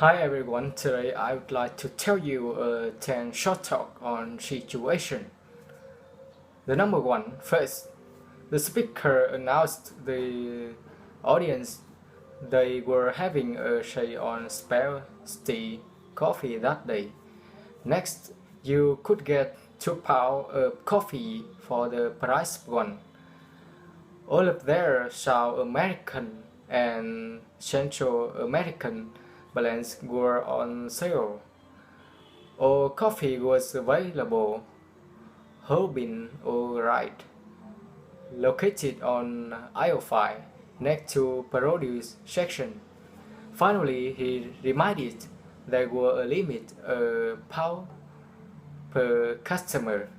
Hi everyone, today I would like to tell you a 10 short talk on situation. The number one, first, the speaker announced the audience they were having a share on specialty coffee that day. Next, you could get £2 of coffee for the price of one. All of their South American and Central American blends were on sale. All coffee was available. Whole bean or right, located on aisle 5 next to produce section. Finally, he reminded there were a limit pound per customer.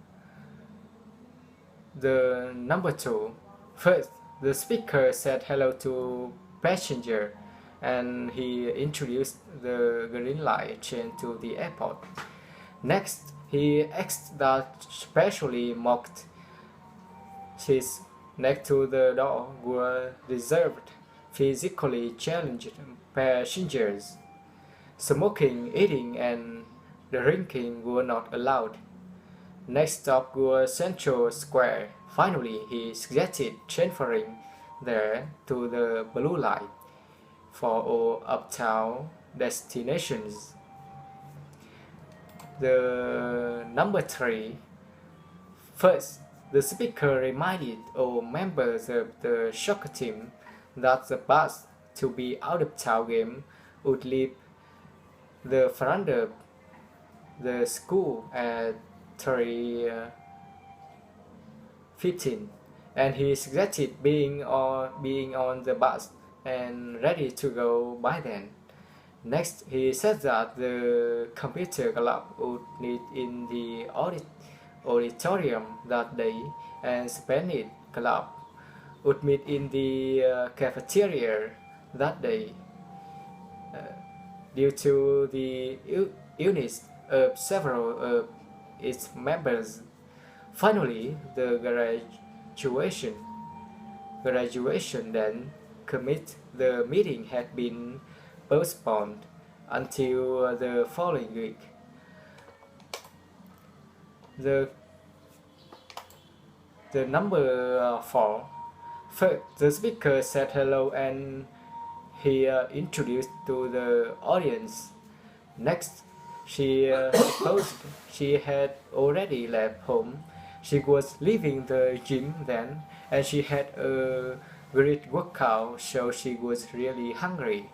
The number two. First, the speaker said hello to passenger and he introduced the green light train to the airport. Next, he asked that specially marked seats next to the door were reserved physically challenged passengers. Smoking, eating, and drinking were not allowed. Next stop was Central Square. Finally, he suggested transferring there to the Blue Line for all uptown destinations. The number three. First, the speaker reminded all members of the soccer team that the bus to be out of town game would leave the front of the school at 3:15, and he suggested being on the bus and ready to go by then. Next, he said that the computer club would meet in the auditorium that day, and Spanish club would meet in the cafeteria that day. Due to the illness of several of its members. Finally, the graduation then commit the meeting had been postponed until the following week. The number four. First, the speaker said hello and he introduced to the audience. Next, she supposed she had already left home. She was leaving the gym then, and she had a great workout, so she was really hungry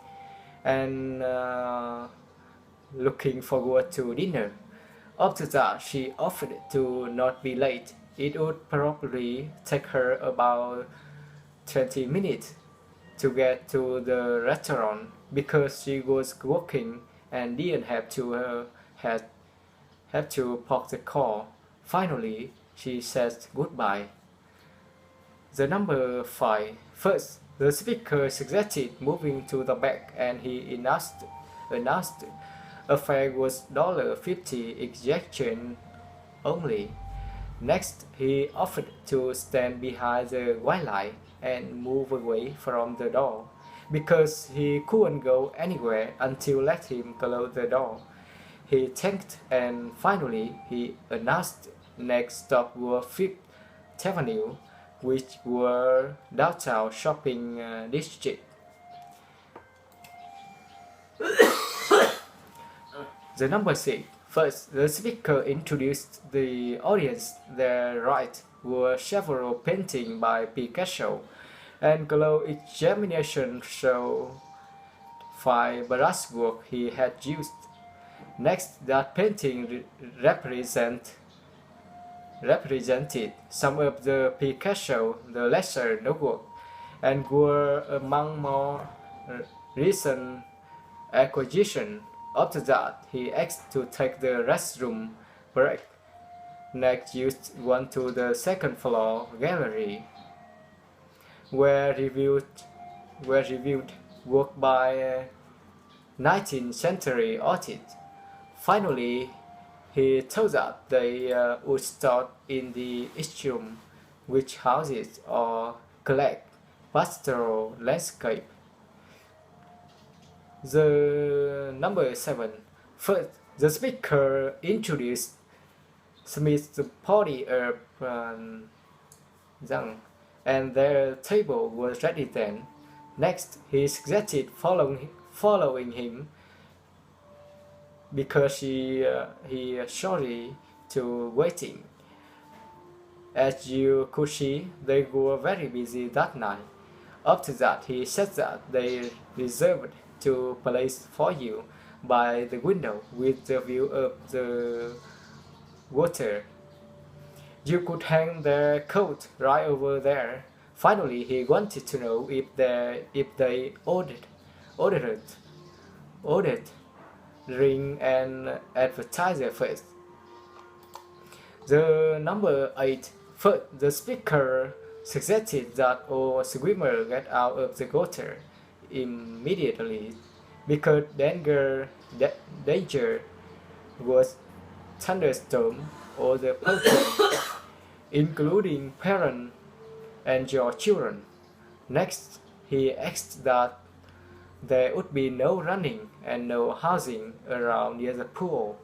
and looking forward to dinner. After that, she offered to not be late. It would probably take her about 20 minutes to get to the restaurant because she was walking and didn't have to park the car. Finally, she said goodbye. The number five. First, the speaker suggested moving to the back, and he announced a fare was $50 exchange only. Next, he offered to stand behind the white light and move away from the door because he couldn't go anywhere until let him close the door. He thanked and finally he announced next stop was Fifth Avenue, which were downtown shopping district. The number six. First, the speaker introduced the audience. Their right were several paintings by Picasso, and below examination showed 5 brushwork he had used. Next, that painting represented some of the Picasso, the lesser notebook, and were among more recent acquisition. After that, he asked to take the restroom break. Next, used one to the second floor gallery, where reviewed work by 19th century artists. Finally, he told that they would start in the atrium, which houses or collect pastoral landscape. The number 7. First, the speaker introduced Smith's party of young, and their table was ready then. Next, he suggested following him because he sorry to waiting. As you could see, they were very busy that night. After that, he said that they reserved two places for you by the window with the view of the water. You could hang their coat right over there. Finally, he wanted to know if they ordered ring an advertiser first. The number 8. First, the speaker suggested that all swimmers get out of the water immediately because danger was thunderstorm or the person, including parents and your children. Next, he asked that there would be no running and no housing around near the pool,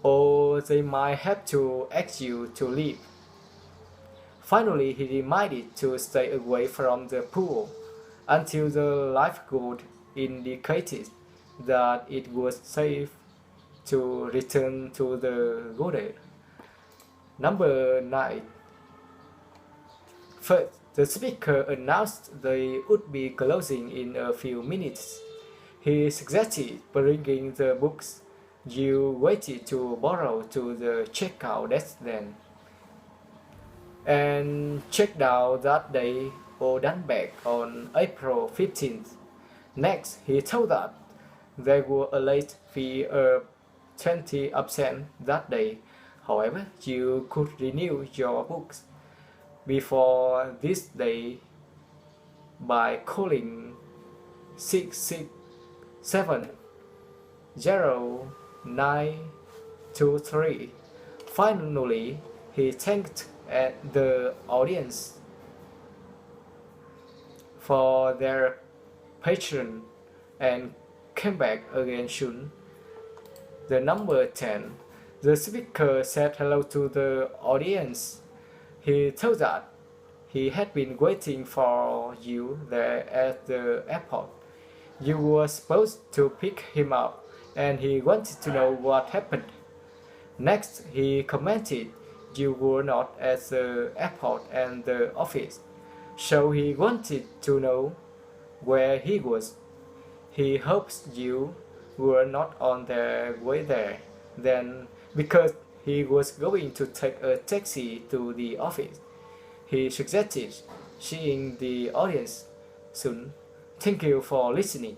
or they might have to ask you to leave. Finally, he reminded to stay away from the pool until the lifeguard indicated that it was safe to return to the water. Number 9. First, the speaker announced they would be closing in a few minutes. He suggested bringing the books you waited to borrow to the checkout desk then, and checked out that day or done back on April 15th. Next, he told that there were a late fee of 20% that day. However, you could renew your books before this day by calling 667-0923. Finally, he thanked the audience for their patience and came back again soon. The number 10. The speaker said hello to the audience. He told that he had been waiting for you there at the airport. You were supposed to pick him up, and he wanted to know what happened. Next, he commented you were not at the airport and the office, so he wanted to know where he was. He hopes you were not on their way there then, because he was going to take a taxi to the office. He suggested seeing the audience soon. Thank you for listening.